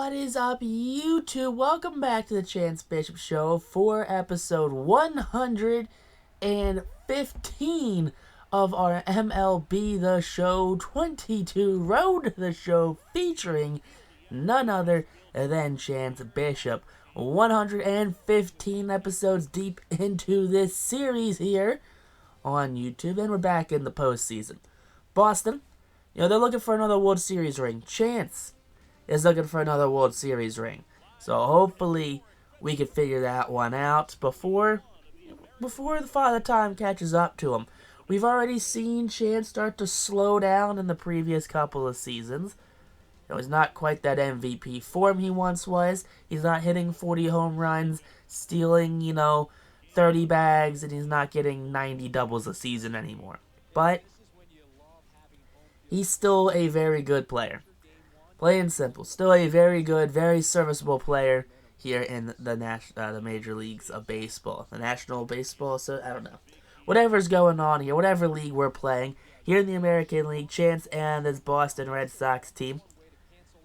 What is up, YouTube? Welcome back to the Chance Bishop Show for episode 115 of our MLB The Show 22 Road to the Show, featuring none other than Chance Bishop. 115 episodes deep into this series here on YouTube, and we're back in the postseason. Boston, they're looking for another World Series ring. Chance is looking for another World Series ring. So hopefully we can figure that one out before the Father Time catches up to him. We've already seen Chance start to slow down in the previous couple of seasons. He's not quite that MVP form he once was. He's not hitting 40 home runs, stealing, 30 bags, and he's not getting 90 doubles a season anymore. But he's still a very good player. Plain simple. Still a very good, very serviceable player here in the major leagues of baseball. The National Baseball, so I don't know. Whatever's going on here, whatever league we're playing, here in the American League, Chance and this Boston Red Sox team.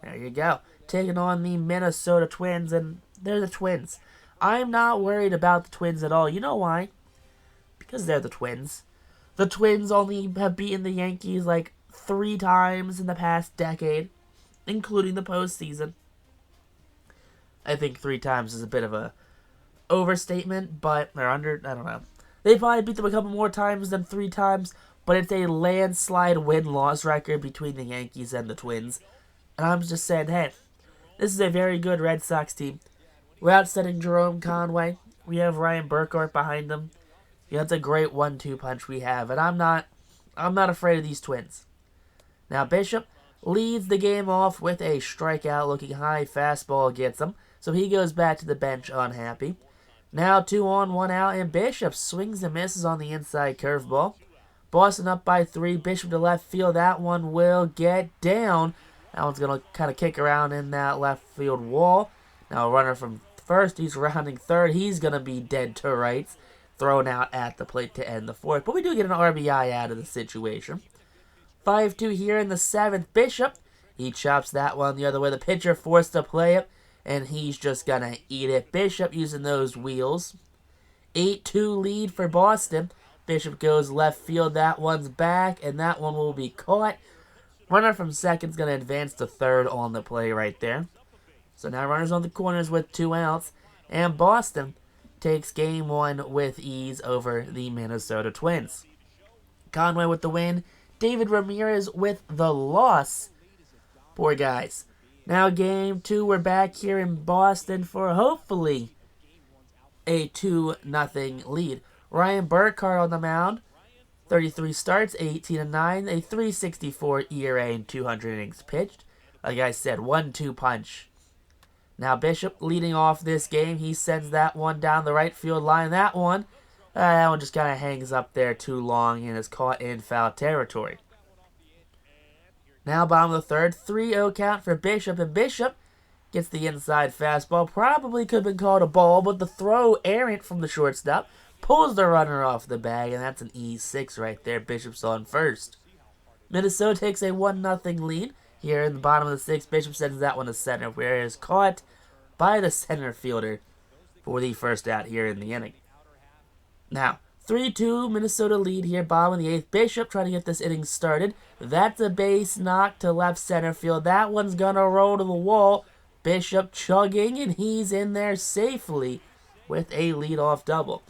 There you go. Taking on the Minnesota Twins, and they're the Twins. I'm not worried about the Twins at all. You know why? Because they're the Twins. The Twins only have beaten the Yankees like 3 times in the past decade, including the postseason. I think 3 times is a bit of a overstatement, but they're under, I don't know. They probably beat them a couple more times than 3 times, but it's a landslide win-loss record between the Yankees and the Twins. And I'm just saying, hey, this is a very good Red Sox team. We're outsetting Jerome Conway. We have Ryan Burkhardt behind them. That's a great 1-2 punch we have, and I'm not afraid of these Twins. Now Bishop leads the game off with a strikeout, looking high fastball gets him, so he goes back to the bench unhappy. Now 2 on, 1 out, and Bishop swings and misses on the inside curveball. Boston up by 3, Bishop to left field, that one will get down. That one's going to kind of kick around in that left field wall. Now a runner from first, he's rounding third, he's going to be dead to rights, thrown out at the plate to end the 4th, but we do get an RBI out of the situation. 5-2 here in the 7th. Bishop, he chops that one the other way. The pitcher forced to play it, and he's just going to eat it. Bishop using those wheels. 8-2 lead for Boston. Bishop goes left field. That one's back, and that one will be caught. Runner from second's going to advance to third on the play right there. So now runners on the corners with 2 outs, and Boston takes game 1 with ease over the Minnesota Twins. Conway with the win. David Ramirez with the loss. Poor guys. Now game 2, we're back here in Boston for hopefully a 2-0 lead. Ryan Burkhardt on the mound. 33 starts, 18-9, a 3.64 ERA and 200 innings pitched. Like I said, 1-2 punch. Now Bishop leading off this game. He sends that one down the right field line. That one just kind of hangs up there too long and is caught in foul territory. Now bottom of the 3rd, 3-0 count for Bishop, and Bishop gets the inside fastball. Probably could have been called a ball, but the throw errant from the shortstop pulls the runner off the bag, and that's an E6 right there. Bishop's on first. Minnesota takes a 1-0 lead. Here in the bottom of the 6th, Bishop sends that one to center, where it is caught by the center fielder for the first out here in the inning. Now, 3-2 Minnesota lead here, bottom of the 8th. Bishop trying to get this inning started. That's a base knock to left center field. That one's going to roll to the wall. Bishop chugging, and he's in there safely with a leadoff double.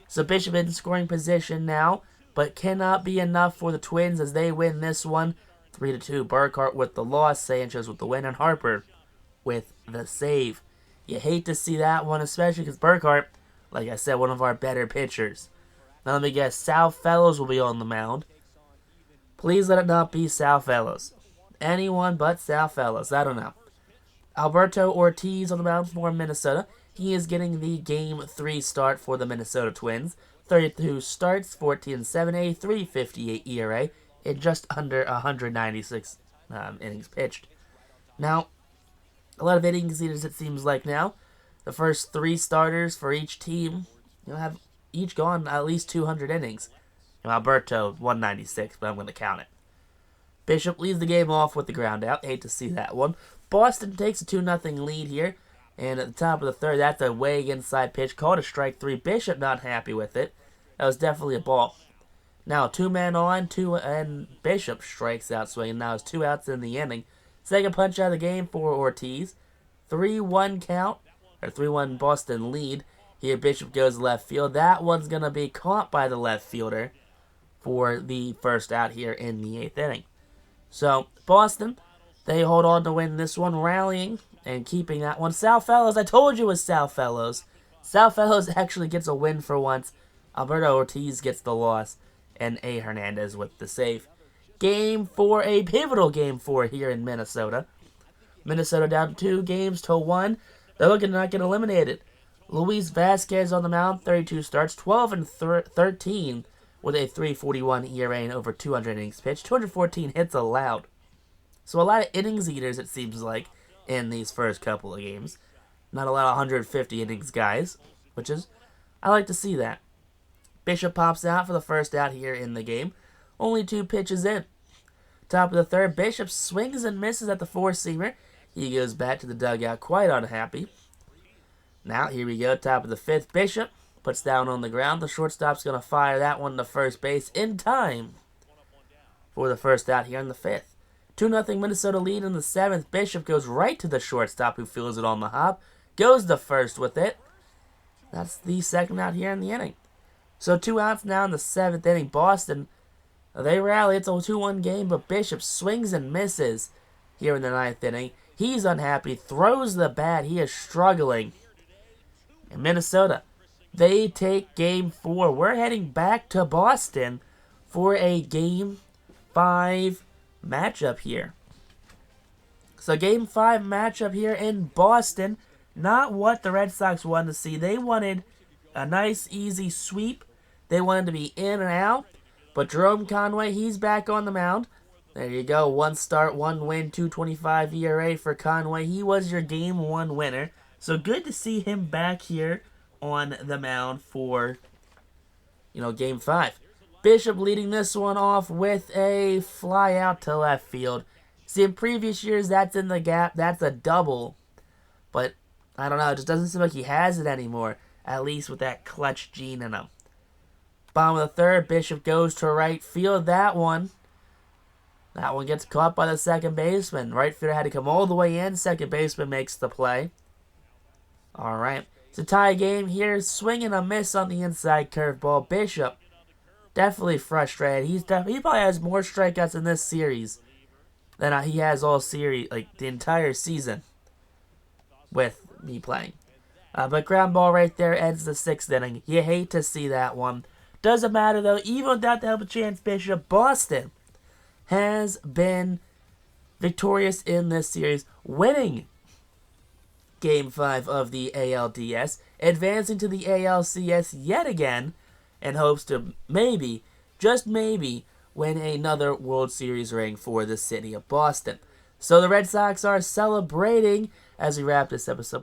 So Bishop in scoring position now, but cannot be enough for the Twins as they win this one 3-2. Burkhardt with the loss, Sanchez with the win, and Harper with the save. You hate to see that one, especially because Burkhardt, like I said, one of our better pitchers. Now let me guess, Sal Fellows will be on the mound. Please let it not be Sal Fellows. Anyone but Sal Fellows. I don't know. Alberto Ortiz on the mound for Minnesota. He is getting the Game 3 start for the Minnesota Twins. 32 starts, 14-7, a 3.58 ERA, in just under 196 innings pitched. Now, a lot of innings leaders it seems like now. The first 3 starters for each team have each gone at least 200 innings. Alberto, 196, but I'm going to count it. Bishop leads the game off with the ground out. Hate to see that one. Boston takes a 2-0 lead here. And at the top of the third, that's a way inside pitch. Called a strike 3. Bishop not happy with it. That was definitely a ball. Now 2 men on, and Bishop strikes out swinging. Now it's 2 outs in the inning. Second punch out of the game for Ortiz. 3-1 count, or 3-1 Boston lead. Here Bishop goes left field. That one's going to be caught by the left fielder for the first out here in the 8th inning. So Boston, they hold on to win this one, rallying and keeping that one. Sal Fellows, I told you it was Sal Fellows. Sal Fellows actually gets a win for once. Alberto Ortiz gets the loss, and A. Hernandez with the save. Game 4, a pivotal Game 4 here in Minnesota. Minnesota down 2-1. They're looking to not get eliminated. Luis Vasquez on the mound, 32 starts, 12-13 with a 3.41 ERA and over 200 innings pitched, 214 hits allowed. So a lot of innings eaters, it seems like, in these first couple of games. Not a lot of 150 innings guys, which is, I like to see that. Bishop pops out for the first out here in the game. Only 2 pitches in. Top of the third, Bishop swings and misses at the 4-seamer. He goes back to the dugout quite unhappy. Now, here we go, top of the 5th. Bishop puts down on the ground. The shortstop's going to fire that one to first base in time for the first out here in the 5th. 2-0 Minnesota lead in the 7th. Bishop goes right to the shortstop who feels it on the hop. Goes to first with it. That's the second out here in the inning. So 2 outs now in the 7th inning. Boston, they rally. It's a 2-1 game, but Bishop swings and misses here in the 9th inning. He's unhappy, throws the bat. He is struggling. And Minnesota, they take Game 4. We're heading back to Boston for a Game 5 matchup here. So Game 5 matchup here in Boston. Not what the Red Sox wanted to see. They wanted a nice, easy sweep. They wanted to be in and out. But Jerome Conway, he's back on the mound. There you go. 1 start, 1 win, 2.25 ERA for Conway. He was your Game 1 winner. So good to see him back here on the mound for, Game 5. Bishop leading this one off with a fly out to left field. See, in previous years, that's in the gap. That's a double. But, I don't know. It just doesn't seem like he has it anymore. At least with that clutch gene in him. Bottom of the third, Bishop goes to right field. That one gets caught by the second baseman. Right fielder had to come all the way in. Second baseman makes the play. All right. It's a tie game here. Swing and a miss on the inside curveball. Bishop definitely frustrated. He probably has more strikeouts in this series than he has all series, like the entire season with me playing. But ground ball right there ends the 6th inning. You hate to see that one. Doesn't matter though. Even without the help of Chance Bishop, Boston has been victorious in this series, winning Game 5 of the ALDS, advancing to the ALCS yet again, and hopes to maybe, just maybe, win another World Series ring for the city of Boston. So the Red Sox are celebrating as we wrap this episode.